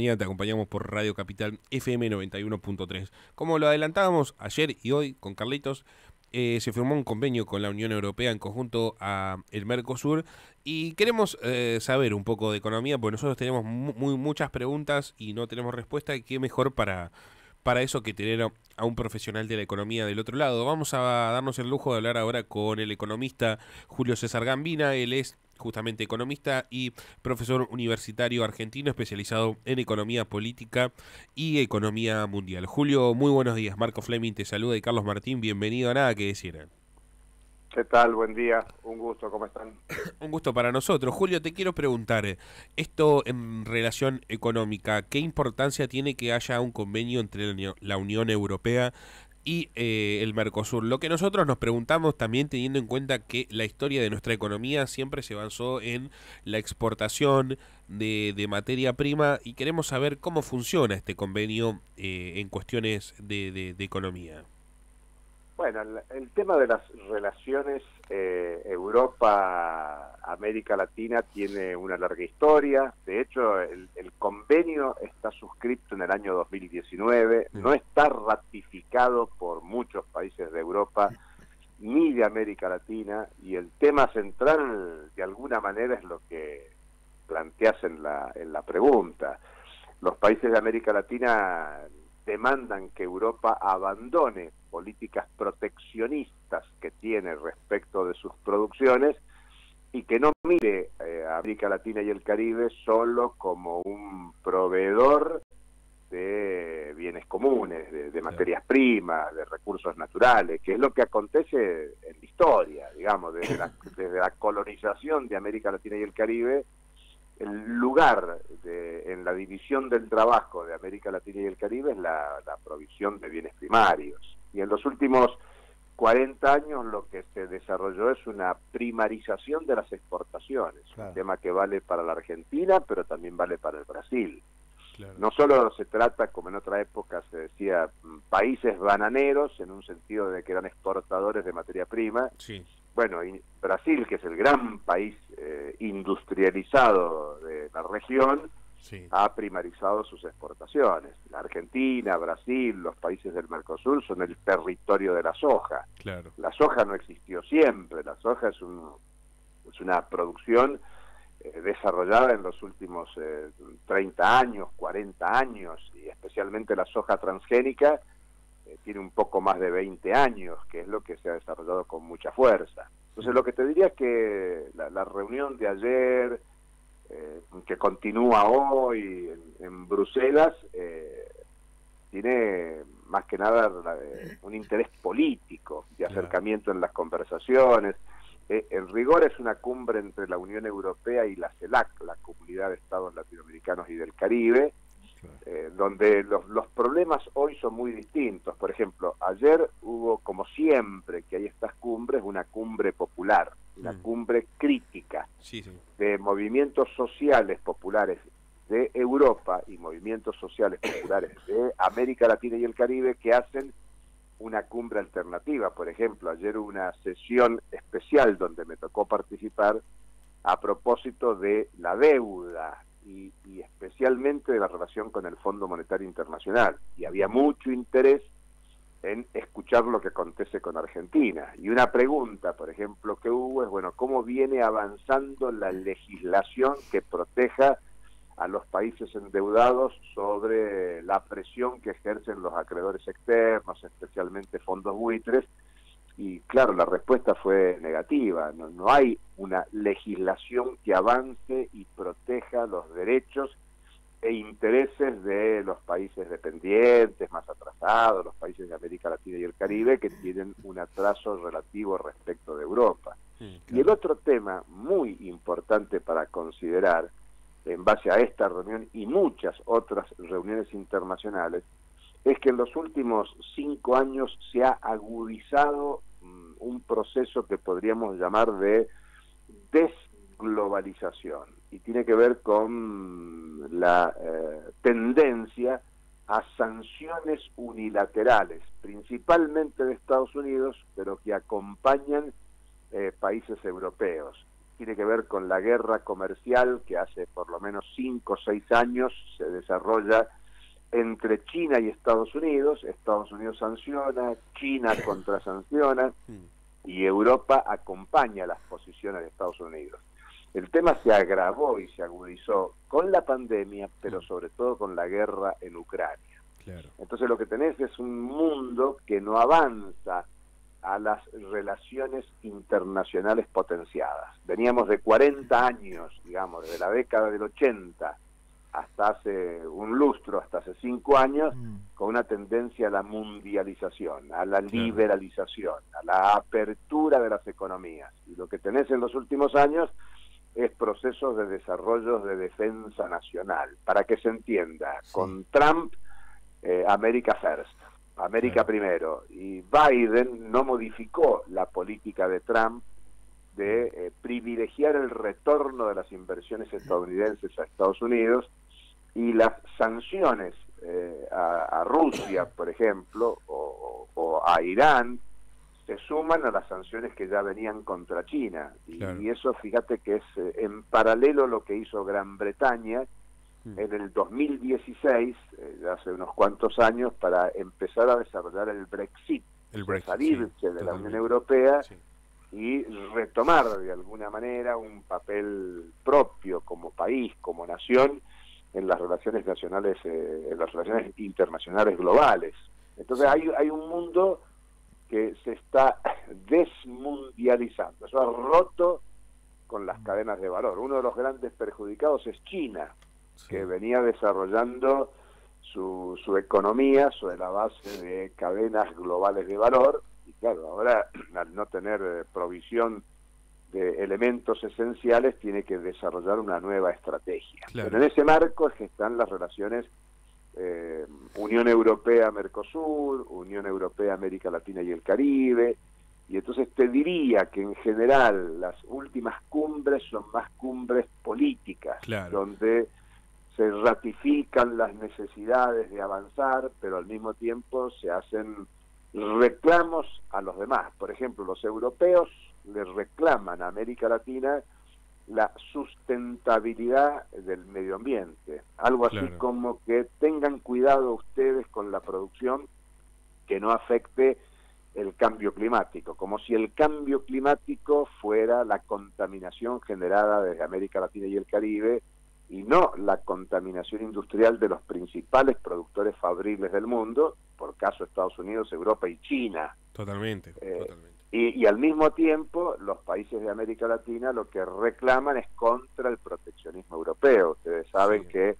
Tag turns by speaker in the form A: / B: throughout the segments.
A: mañana te acompañamos por Radio Capital FM 91.3. Como lo adelantábamos ayer y hoy con Carlitos, se firmó un convenio con la Unión Europea en conjunto a el Mercosur y queremos saber un poco de economía, porque nosotros tenemos muchas preguntas y no tenemos respuesta, y qué mejor para eso que tener a un profesional de la economía del otro lado. Vamos a darnos el lujo de hablar ahora con el economista Julio César Gambina. Él es justamente economista y profesor universitario argentino especializado en economía política y economía mundial. Julio, muy buenos días. Marco Fleming te saluda y Carlos Martín, bienvenido a Nada que Decir.
B: ¿Qué tal? Buen día, un gusto, ¿cómo están?
A: Un gusto para nosotros. Julio, te quiero preguntar, esto en relación económica, ¿qué importancia tiene que haya un convenio entre la Unión Europea y el Mercosur? Lo que nosotros nos preguntamos, también teniendo en cuenta que la historia de nuestra economía siempre se basó en la exportación de materia prima, y queremos saber cómo funciona este convenio en cuestiones de economía.
B: Bueno, el tema de las relaciones Europa-América Latina tiene una larga historia. De hecho, el convenio está suscrito en el año 2019, no está ratificado por muchos países de Europa ni de América Latina, y el tema central, de alguna manera, es lo que planteas en la pregunta. Los países de América Latina demandan que Europa abandone políticas proteccionistas que tiene respecto de sus producciones y que no mire a América Latina y el Caribe solo como un proveedor de bienes comunes, de materias primas, de recursos naturales, que es lo que acontece en la historia, digamos, desde la colonización de América Latina y el Caribe. El lugar en la división del trabajo de América Latina y el Caribe es la provisión de bienes primarios. Y en los últimos 40 años lo que se desarrolló es una primarización de las exportaciones, claro. Un tema que vale para la Argentina, pero también vale para el Brasil. Claro. No solo se trata, como en otra época se decía, países bananeros, en un sentido de que eran exportadores de materia prima. Sí. Bueno, y Brasil, que es el gran país industrializado de la región, sí, ha primarizado sus exportaciones. La Argentina, Brasil, los países del Mercosur son el territorio de la soja. Claro. La soja no existió siempre, la soja es una producción desarrollada en los últimos 30 años, 40 años, y especialmente la soja transgénica tiene un poco más de 20 años, que es lo que se ha desarrollado con mucha fuerza. Entonces lo que te diría es que la reunión de ayer, que continúa hoy en Bruselas, tiene más que nada un interés político de acercamiento en las conversaciones. En rigor es una cumbre entre la Unión Europea y la CELAC, la Comunidad de Estados Latinoamericanos y del Caribe, donde los problemas hoy son muy distintos. Por ejemplo, ayer hubo, como siempre que hay estas cumbres, una cumbre popular, una cumbre crítica de movimientos sociales populares de Europa y movimientos sociales populares de América Latina y el Caribe, que hacen una cumbre alternativa. Por ejemplo, ayer hubo una sesión especial donde me tocó participar a propósito de la deuda y especialmente de la relación con el Fondo Monetario Internacional, y había mucho interés en escuchar lo que acontece con Argentina. Y una pregunta, por ejemplo, que hubo es, bueno, ¿cómo viene avanzando la legislación que proteja a los países endeudados sobre la presión que ejercen los acreedores externos, especialmente fondos buitres? Y claro, la respuesta fue negativa. No hay una legislación que avance y proteja los derechos e intereses de los países dependientes, más atrasados, los países de América Latina y el Caribe, que tienen un atraso relativo respecto de Europa. Sí, claro. Y el otro tema muy importante para considerar, en base a esta reunión y muchas otras reuniones internacionales, es que en los últimos 5 años se ha agudizado un proceso que podríamos llamar de desglobalización, y tiene que ver con la tendencia a sanciones unilaterales, principalmente de Estados Unidos, pero que acompañan países europeos. tiene que ver con la guerra comercial que hace por lo menos 5 o 6 años se desarrolla entre China y Estados Unidos sanciona, China contrasanciona y Europa acompaña las posiciones de Estados Unidos. El tema se agravó y se agudizó con la pandemia, pero sobre todo con la guerra en Ucrania.
A: Claro.
B: Entonces lo que tenés es un mundo que no avanza a las relaciones internacionales potenciadas. Veníamos de 40 años, digamos, desde la década del 80 hasta hace un lustro, hasta hace 5 años, con una tendencia a la mundialización, a la liberalización, a la apertura de las economías. Y lo que tenés en los últimos años es procesos de desarrollo de defensa nacional. Para que se entienda, con Trump, America First, América primero, y Biden no modificó la política de Trump de privilegiar el retorno de las inversiones estadounidenses a Estados Unidos, y las sanciones a Rusia, por ejemplo, o a Irán, se suman a las sanciones que ya venían contra China. Y eso, fíjate que es en paralelo lo que hizo Gran Bretaña en el 2016, hace unos cuantos años, para empezar a desarrollar el Brexit, salirse de la Unión Europea y retomar de alguna manera un papel propio como país, como nación, en las relaciones nacionales, en las relaciones internacionales globales. Entonces hay un mundo que se está desmundializando, eso ha roto con las cadenas de valor. Uno de los grandes perjudicados es China, que venía desarrollando su economía sobre la base de cadenas globales de valor, y claro, ahora al no tener provisión de elementos esenciales tiene que desarrollar una nueva estrategia. Pero en ese marco es que están las relaciones Unión Europea-Mercosur, Unión Europea-América Latina y el Caribe, y entonces te diría que en general las últimas cumbres son más cumbres políticas, donde se ratifican las necesidades de avanzar, pero al mismo tiempo se hacen reclamos a los demás. Por ejemplo, los europeos le reclaman a América Latina la sustentabilidad del medio ambiente, algo así como que tengan cuidado ustedes con la producción que no afecte el cambio climático, como si el cambio climático fuera la contaminación generada desde América Latina y el Caribe y no la contaminación industrial de los principales productores fabriles del mundo, por caso Estados Unidos, Europa y China.
A: Totalmente.
B: Y al mismo tiempo, los países de América Latina lo que reclaman es contra el proteccionismo europeo. Ustedes saben que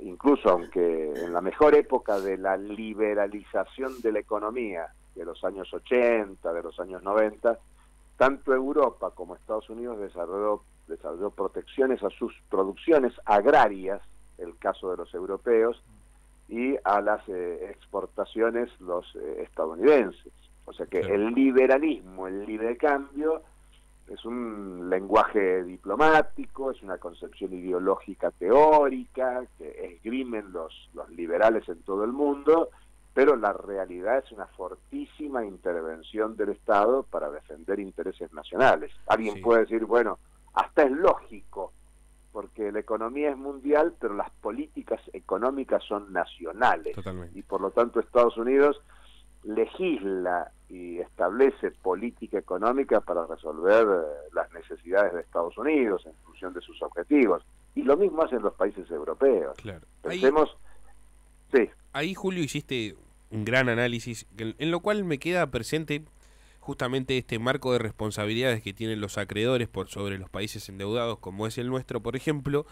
B: incluso aunque en la mejor época de la liberalización de la economía, de los años 80, de los años 90, tanto Europa como Estados Unidos desarrolló protecciones a sus producciones agrarias, el caso de los europeos, y a las exportaciones los estadounidenses. O sea que el liberalismo, el libre cambio, es un lenguaje diplomático, es una concepción ideológica teórica que esgrimen los liberales en todo el mundo, pero la realidad es una fortísima intervención del Estado para defender intereses nacionales. Alguien puede decir, bueno, hasta es lógico, porque la economía es mundial, pero las políticas económicas son nacionales. Y por lo tanto Estados Unidos legisla y establece política económica para resolver las necesidades de Estados Unidos en función de sus objetivos. Y lo mismo hacen los países europeos. Pensemos...
A: Ahí, Julio, hiciste un gran análisis, en lo cual me queda presente justamente este marco de responsabilidades que tienen los acreedores por sobre los países endeudados, como es el nuestro, por ejemplo,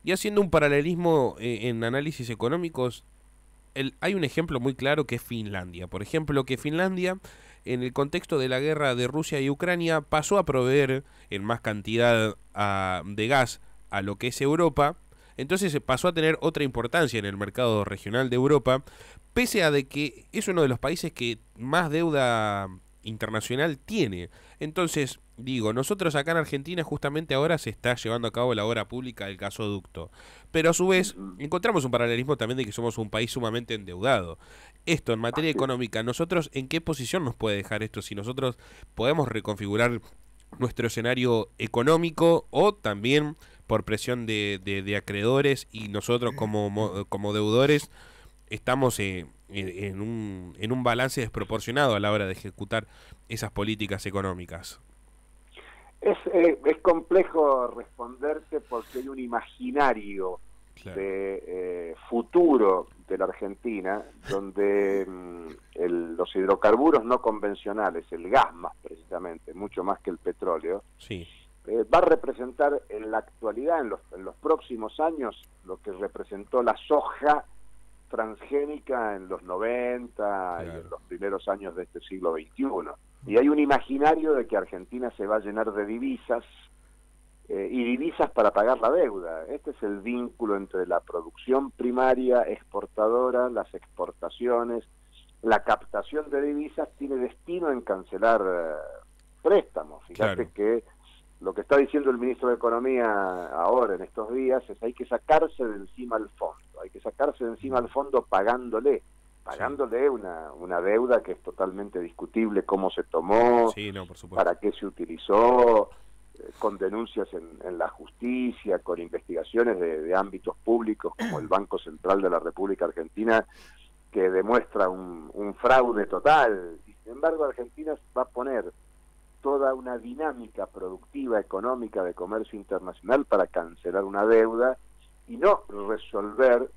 A: y haciendo un paralelismo en análisis económicos. Hay un ejemplo muy claro que es Finlandia. Por ejemplo, que Finlandia, en el contexto de la guerra de Rusia y Ucrania, pasó a proveer en más cantidad de gas a lo que es Europa. Entonces pasó a tener otra importancia en el mercado regional de Europa, pese a de que es uno de los países que más deuda internacional tiene. Entonces, digo, nosotros acá en Argentina justamente ahora se está llevando a cabo la obra pública del gasoducto, pero a su vez encontramos un paralelismo también de que somos un país sumamente endeudado. Esto en materia económica, ¿nosotros en qué posición nos puede dejar esto? Si nosotros podemos reconfigurar nuestro escenario económico o también por presión de acreedores y nosotros como deudores estamos en un balance desproporcionado a la hora de ejecutar esas políticas económicas.
B: Es complejo responderte porque hay un imaginario de futuro de la Argentina donde los hidrocarburos no convencionales, el gas más precisamente, mucho más que el petróleo,
A: sí.
B: Va a representar en la actualidad, en los próximos años, lo que representó la soja transgénica en los 90 claro. Y en los primeros años de este siglo XXI. Y hay un imaginario de que Argentina se va a llenar de divisas, y divisas para pagar la deuda. Este es el vínculo entre la producción primaria, exportadora, las exportaciones, la captación de divisas tiene destino en cancelar préstamos. Fíjate claro. Que lo que está diciendo el ministro de Economía ahora, en estos días, es hay que sacarse de encima al fondo, hay que sacarse de encima al fondo pagándole una deuda que es totalmente discutible cómo se tomó,
A: sí, no, por supuesto.
B: Para qué se utilizó, con denuncias en la justicia, con investigaciones de ámbitos públicos como el Banco Central de la República Argentina, que demuestra un fraude total. Y sin embargo, Argentina va a poner toda una dinámica productiva, económica, de comercio internacional para cancelar una deuda y no resolver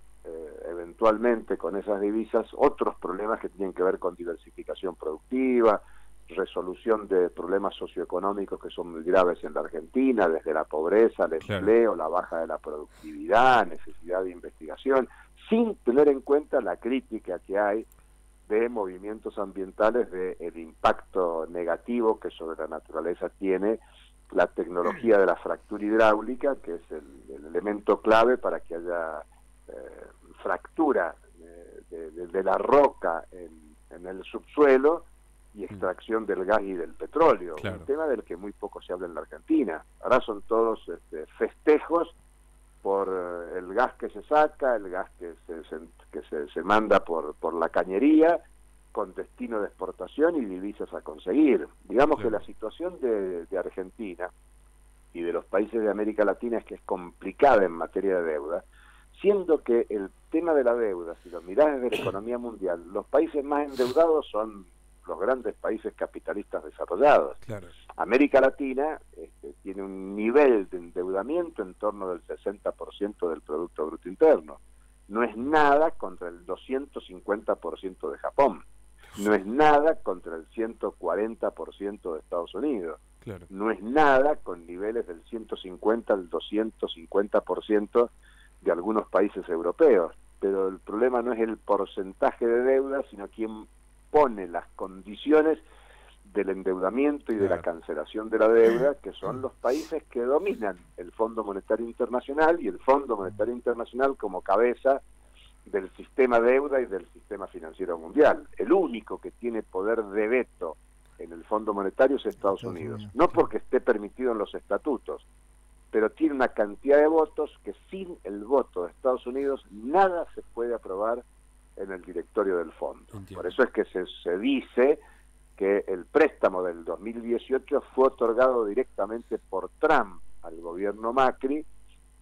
B: eventualmente con esas divisas otros problemas que tienen que ver con diversificación productiva, resolución de problemas socioeconómicos que son muy graves en la Argentina, desde la pobreza, el empleo, la baja de la productividad, necesidad de investigación, sin tener en cuenta la crítica que hay de movimientos ambientales, del impacto negativo que sobre la naturaleza tiene la tecnología de la fractura hidráulica, que es el elemento clave para que haya fractura de la roca en el subsuelo y extracción del gas y del petróleo, claro. Un tema del que muy poco se habla en la Argentina. Ahora son todos festejos por el gas que se saca, el gas que se manda por la cañería, con destino de exportación y divisas a conseguir. Digamos que la situación de Argentina y de los países de América Latina es que es complicada en materia de deuda, siendo que el tema de la deuda, si lo mirás desde la economía mundial, los países más endeudados son los grandes países capitalistas desarrollados.
A: Claro.
B: América Latina tiene un nivel de endeudamiento en torno del 60% del Producto Bruto Interno. No es nada contra el 250% de Japón. No es nada contra el 140% de Estados Unidos.
A: Claro.
B: No es nada con niveles del 150 al 250% de algunos países europeos. Pero el problema no es el porcentaje de deuda, sino quién pone las condiciones del endeudamiento y de la cancelación de la deuda, que son los países que dominan el Fondo Monetario Internacional, y el Fondo Monetario Internacional como cabeza del sistema deuda y del sistema financiero mundial. El único que tiene poder de veto en el Fondo Monetario es Estados Unidos. No porque esté permitido en los estatutos, pero tiene una cantidad de votos que sin el voto de Estados Unidos nada se puede aprobar en el directorio del fondo.
A: Entiendo.
B: Por eso es que se dice que el préstamo del 2018 fue otorgado directamente por Trump al gobierno Macri,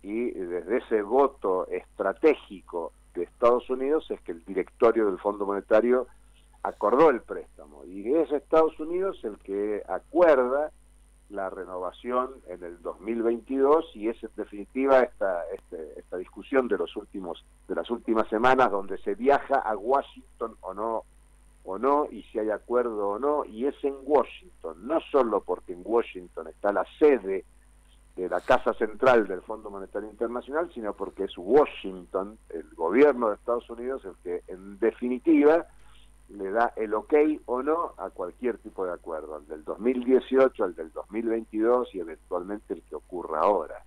B: y desde ese voto estratégico de Estados Unidos es que el directorio del Fondo Monetario acordó el préstamo, y es Estados Unidos el que acuerda la renovación en el 2022, y es en definitiva esta discusión de las últimas semanas, donde se viaja a Washington o no, y si hay acuerdo o no, y es en Washington, no solo porque en Washington está la sede de la Casa Central del Fondo Monetario Internacional, sino porque es Washington, el gobierno de Estados Unidos, el que en definitiva le da el ok o no a cualquier tipo de acuerdo, al del 2018, al del 2022 y eventualmente el que ocurra ahora.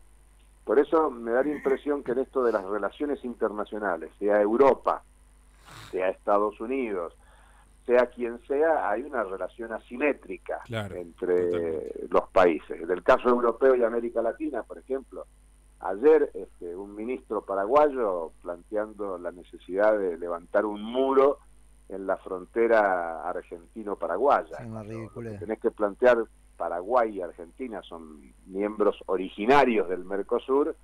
B: Por eso me da la impresión que en esto de las relaciones internacionales, sea Europa, sea Estados Unidos, sea quien sea, hay una relación asimétrica entre totalmente los países. En el caso europeo y América Latina, por ejemplo, ayer un ministro paraguayo planteando la necesidad de levantar un muro en la frontera argentino-paraguaya.
C: Sí, una ridiculez.
B: Tenés que plantear Paraguay y Argentina son miembros originarios del Mercosur,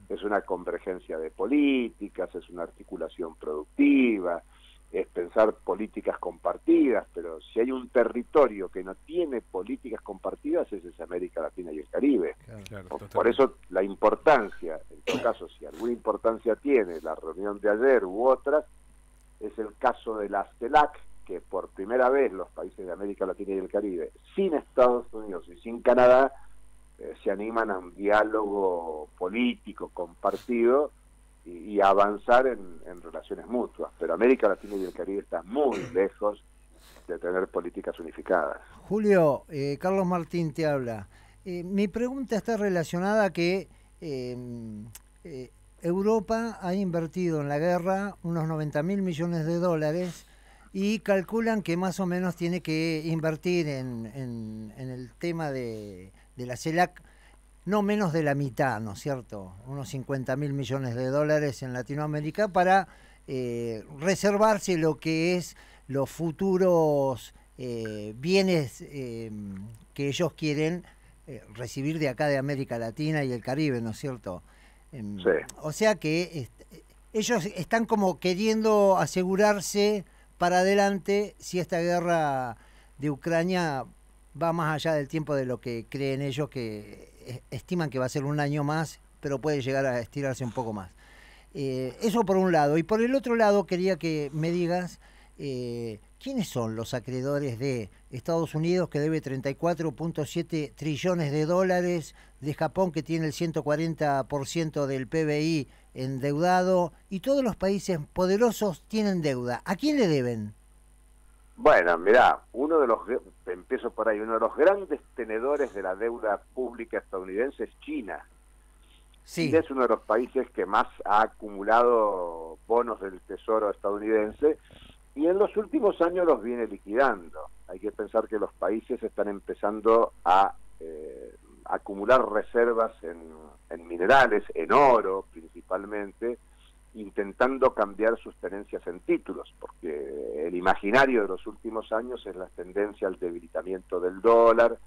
B: es una convergencia de políticas, es una articulación productiva, es pensar políticas compartidas, pero si hay un territorio que no tiene políticas compartidas, ese es América Latina y el Caribe.
A: Claro,
B: por eso la importancia, en todo caso, si alguna importancia tiene la reunión de ayer u otras, es el caso de la CELAC, que por primera vez los países de América Latina y el Caribe, sin Estados Unidos y sin Canadá, se animan a un diálogo político compartido y a avanzar en relaciones mutuas. Pero América Latina y el Caribe están muy lejos de tener políticas unificadas.
C: Julio, Carlos Martín te habla. Mi pregunta está relacionada a que Europa ha invertido en la guerra unos 90.000 millones de dólares y calculan que más o menos tiene que invertir en el tema de la CELAC no menos de la mitad, ¿no es cierto? Unos 50.000 millones de dólares en Latinoamérica para reservarse lo que es los futuros bienes que ellos quieren recibir de acá de América Latina y el Caribe, ¿no es cierto?
B: Sí.
C: O sea que ellos están como queriendo asegurarse para adelante si esta guerra de Ucrania va más allá del tiempo de lo que creen ellos, que estiman que va a ser un año más, pero puede llegar a estirarse un poco más. Eso por un lado. Y por el otro lado quería que me digas quiénes son los acreedores de Estados Unidos, que debe 34.7 trillones de dólares, de Japón, que tiene el 140% del PBI endeudado, y todos los países poderosos tienen deuda. ¿A quién le deben?
B: Bueno, mirá, empiezo por ahí, uno de los grandes tenedores de la deuda pública estadounidense es China.
C: Sí.
B: China es uno de los países que más ha acumulado bonos del Tesoro estadounidense y en los últimos años los viene liquidando. Hay que pensar que los países están empezando a acumular reservas en minerales, en oro principalmente, intentando cambiar sus tenencias en títulos, porque el imaginario de los últimos años es la tendencia al debilitamiento del dólar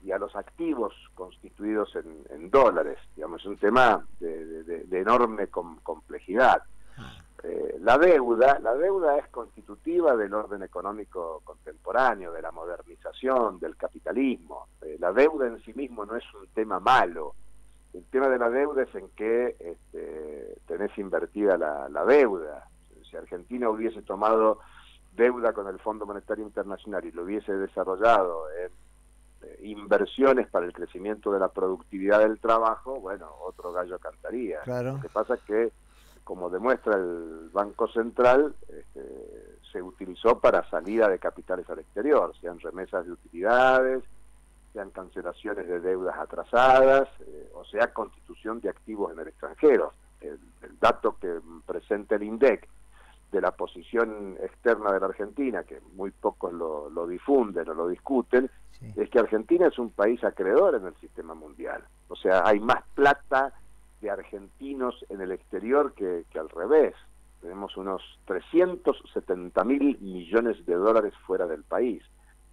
B: y a los activos constituidos en dólares. Digamos, es un tema de enorme complejidad. La deuda es constitutiva del orden económico contemporáneo, de la modernización, del capitalismo. La deuda en sí mismo no es un tema malo. El tema de la deuda es en qué tenés invertida la deuda. Si Argentina hubiese tomado deuda con el Fondo Monetario Internacional y lo hubiese desarrollado en inversiones para el crecimiento de la productividad del trabajo, bueno, otro gallo cantaría.
C: Claro.
B: Lo que pasa es que, como demuestra el Banco Central, se utilizó para salida de capitales al exterior, sean remesas de utilidades, sean cancelaciones de deudas atrasadas, o sea, constitución de activos en el extranjero. El dato que presenta el INDEC de la posición externa de la Argentina, que muy pocos lo difunden o lo discuten, sí, es que Argentina es un país acreedor en el sistema mundial. O sea, hay más plata de argentinos en el exterior que al revés. Tenemos unos 370.000 millones de dólares fuera del país.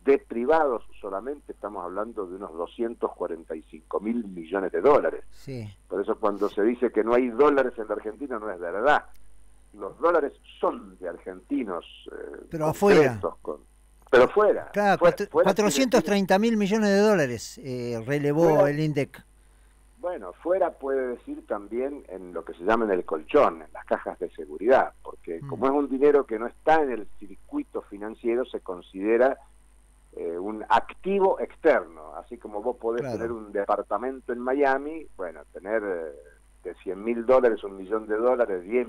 B: De privados solamente estamos hablando de unos 245.000 millones de dólares.
C: Sí.
B: Por eso cuando se dice que no hay dólares en la Argentina no es verdad. Los dólares son de argentinos.
C: Pero afuera.
B: Pero fuera.
C: Claro, 430.000 millones de dólares relevó fuera, el INDEC.
B: Bueno, fuera puede decir también en lo que se llama en el colchón, en las cajas de seguridad, porque como es un dinero que no está en el circuito financiero, se considera un activo externo, así como vos podés tener un departamento en Miami, bueno, tener de 100.000 dólares, $1 millón, 10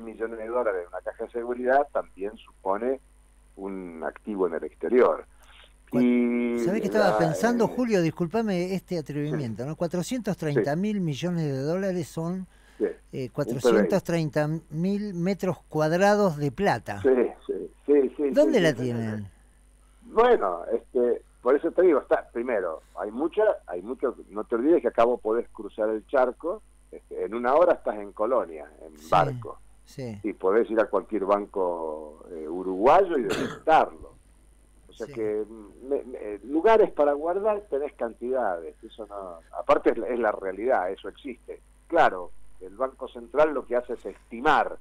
B: millones de dólares en una caja de seguridad, también supone un activo en el exterior.
C: ¿Sabés qué estaba pensando, Julio? Discúlpame este atrevimiento, sí, ¿no? 430.000 millones de dólares son 430.000 metros cuadrados de plata.
B: Sí.
C: ¿Dónde la tienen?
B: Bueno, por eso te digo, primero, hay mucho, no te olvides que acá vos podés cruzar el charco, en una hora estás en Colonia, en barco, y podés ir a cualquier banco uruguayo y depositarlo. O sea
C: Sí.
B: que lugares para guardar tenés cantidades, eso no, aparte es la realidad, eso existe. Claro, el Banco Central lo que hace es estimar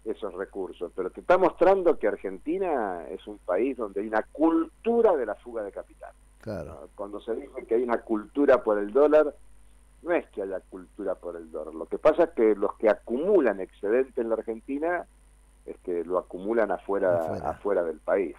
B: esos recursos, pero te está mostrando que Argentina es un país donde hay una cultura de la fuga de capital.
C: Claro.
B: ¿No? Cuando se dice que hay una cultura por el dólar, no es que haya cultura por el dólar. Lo que pasa es que los que acumulan excedente en la Argentina es que lo acumulan afuera del país.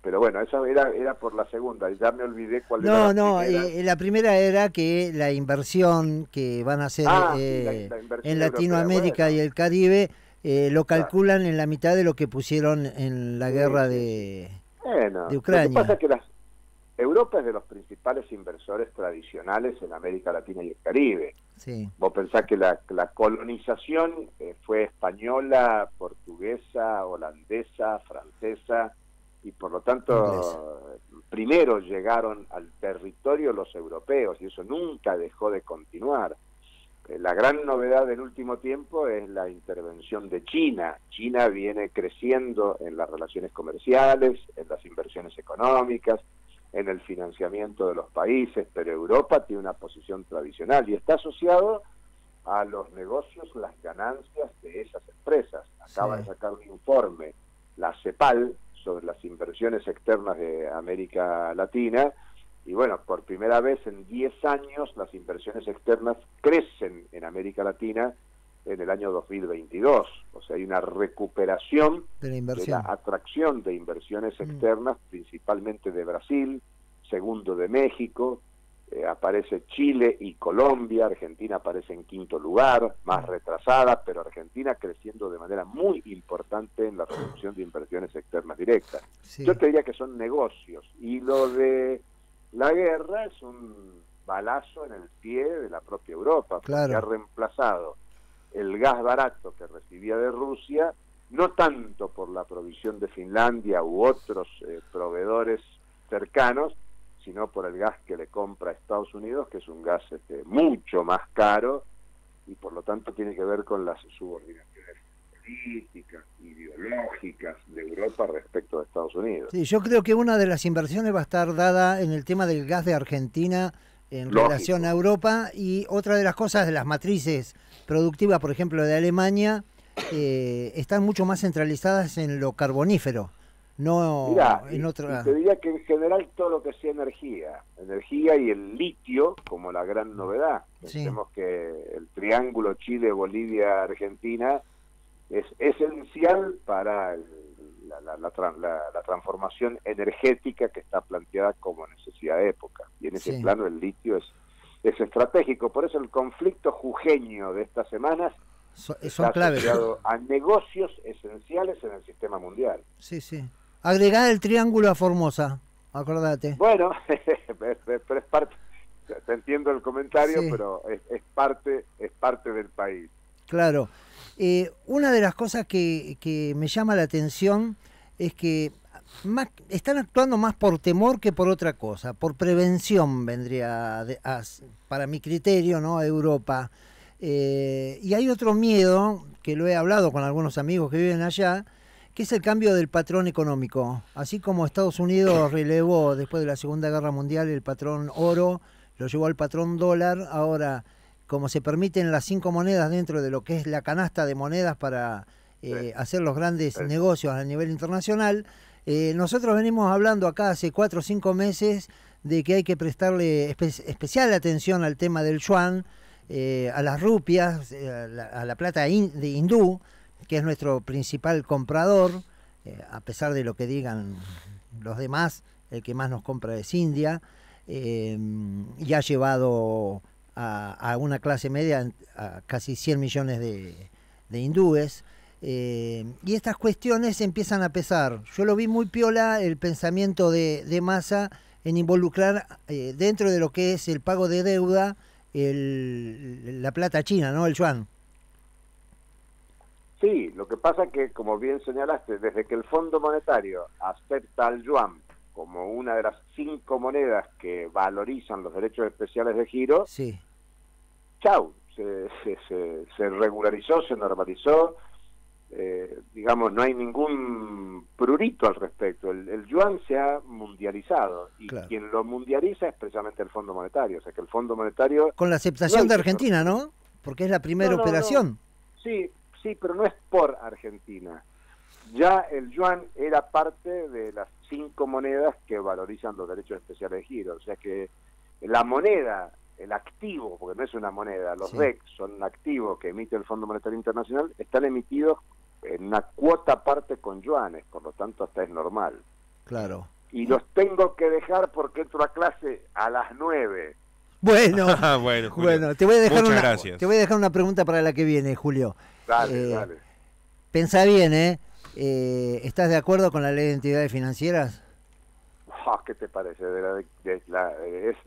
B: Pero bueno, eso era por la segunda, ya me olvidé cuál era la primera.
C: La primera era que la inversión que van a hacer
B: Sí, la inversión
C: en Latinoamérica
B: europea, bueno,
C: y el Caribe lo
B: claro.
C: calculan en la mitad de lo que pusieron en la guerra
B: Bueno,
C: de
B: lo que pasa
C: Ucrania.
B: es que Europa es de los principales inversores tradicionales en América Latina y el Caribe.
C: Sí,
B: Vos pensás que la colonización fue española, portuguesa, holandesa, francesa, y por lo tanto primero llegaron al territorio los europeos, y eso nunca dejó de continuar. La gran novedad del último tiempo es la intervención de China. China viene creciendo en las relaciones comerciales, en las inversiones económicas, en el financiamiento de los países, pero Europa tiene una posición tradicional y está asociado a los negocios, las ganancias de esas empresas. Acaba de sacar un informe, la CEPAL, sobre las inversiones externas de América Latina, y bueno, por primera vez en 10 años las inversiones externas crecen en América Latina en el año 2022. O sea, hay una recuperación
C: de la
B: de
C: inversión.
B: la atracción de inversiones externas, principalmente de Brasil, segundo de México, aparece Chile y Colombia, Argentina aparece en quinto lugar, más retrasada, pero Argentina creciendo de manera muy importante en la reducción de inversiones externas directas.
C: Sí.
B: Yo te diría que son negocios, y lo de la guerra es un balazo en el pie de la propia Europa, porque
C: Claro.
B: ha reemplazado el gas barato que recibía de Rusia, no tanto por la provisión de Finlandia u otros proveedores cercanos, sino por el gas que le compra a Estados Unidos, que es un gas mucho más caro, y por lo tanto tiene que ver con las subordinaciones políticas, ideológicas de Europa respecto de Estados Unidos.
C: Sí, yo creo que una de las inversiones va a estar dada en el tema del gas de Argentina en relación a Europa, y otra de las cosas de las matrices productivas, por ejemplo, de Alemania, están mucho más centralizadas en lo carbonífero, no
B: Mirá,
C: en otra.
B: y te diría que en general todo lo que sea energía y el litio como la gran novedad.
C: Sí.
B: Pensemos que el triángulo Chile, Bolivia, Argentina es esencial para la transformación energética que está planteada como necesidad de época, y en ese plano el litio es estratégico. Por eso el conflicto jujeño de estas semanas
C: son claves.
B: Asociado a negocios esenciales en el sistema mundial.
C: Sí, sí. Agregá el triángulo a Formosa, acordate.
B: Bueno, pero es parte, te entiendo el comentario,
C: Sí.
B: pero es parte del país.
C: Claro. Una de las cosas que me llama la atención es que están actuando más por temor que por otra cosa, por prevención vendría para mi criterio, ¿no? Europa. Y hay otro miedo, que lo he hablado con algunos amigos que viven allá, que es el cambio del patrón económico. Así como Estados Unidos relevó después de la Segunda Guerra Mundial el patrón oro, lo llevó al patrón dólar, ahora como se permiten las 5 monedas dentro de lo que es la canasta de monedas para hacer los grandes negocios a nivel internacional, nosotros venimos hablando acá hace 4 o 5 meses de que hay que prestarle especial atención al tema del yuan, a las rupias, a la plata de hindú, que es nuestro principal comprador, a pesar de lo que digan los demás, el que más nos compra es India, y ha llevado a una clase media a casi 100 millones de hindúes, y estas cuestiones empiezan a pesar. Yo lo vi muy piola el pensamiento de Massa en involucrar dentro de lo que es el pago de deuda la plata china, ¿no? El yuan.
B: Sí, lo que pasa es que, como bien señalaste, desde que el Fondo Monetario acepta al yuan como una de las 5 monedas que valorizan los derechos especiales de giro,
C: sí.
B: Chau, se regularizó, se normalizó, digamos, no hay ningún prurito al respecto. El yuan se ha mundializado y
C: Claro.
B: quien lo mundializa es precisamente el Fondo Monetario. O sea que el Fondo Monetario...
C: Con la aceptación
B: No,
C: de Argentina, ¿no? Porque es la primera
B: No, no,
C: operación.
B: Sí, pero no es por Argentina. Ya el yuan era parte de las 5 monedas que valorizan los derechos especiales de giro. O sea que la moneda, el activo, porque no es una moneda, los
C: Sí.
B: REC son activos que emite el Fondo Monetario Internacional, están emitidos en una cuota aparte con yuanes, por lo tanto hasta es normal.
C: Claro.
B: Y los tengo que dejar porque entro a clase a las 9.
C: Bueno,
A: Bueno, Julio,
C: bueno, te voy a dejar
A: muchas gracias.
C: te voy a dejar una pregunta para la que viene, Julio.
B: Dale, dale.
C: Pensá bien, ¿eh? ¿Estás de acuerdo con la ley de entidades financieras?
B: ¿Qué te parece?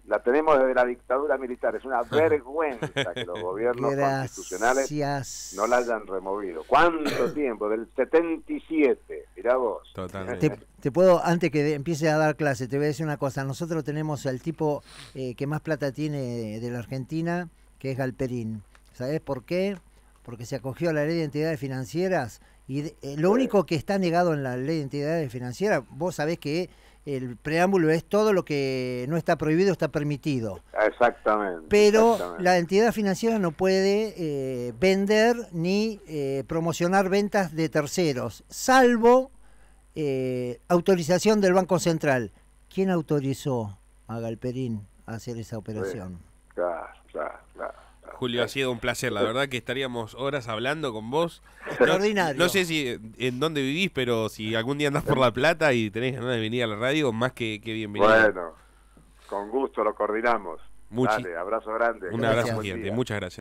B: La tenemos desde la dictadura militar. Es una vergüenza que los gobiernos constitucionales
C: Gracias.
B: no la hayan removido. ¿Cuánto tiempo? Del 77. Mirá vos.
A: Totalmente.
C: Te puedo, antes que empiece a dar clase, te voy a decir una cosa. Nosotros tenemos al tipo que más plata tiene de la Argentina, que es Galperín. ¿Sabés por qué? Porque se acogió a la ley de entidades financieras y lo único que está negado en la ley de entidades financieras, vos sabés que el preámbulo es todo lo que no está prohibido está permitido.
B: Exactamente.
C: Pero
B: exactamente.
C: la entidad financiera no puede vender ni promocionar ventas de terceros, salvo autorización del Banco Central. ¿Quién autorizó a Galperín a hacer esa operación?
B: Claro.
A: Julio, ha sido un placer. La verdad que estaríamos horas hablando con vos.
C: Extraordinario.
A: No sé si en dónde vivís, pero si algún día andás por La Plata y tenés ganas de venir a la radio, más que bienvenido.
B: Bueno, con gusto lo coordinamos.
A: Muchi-
B: Dale, abrazo grande.
A: Un
C: Gracias.
A: abrazo
B: Buen
A: gigante.
B: día.
A: Muchas gracias.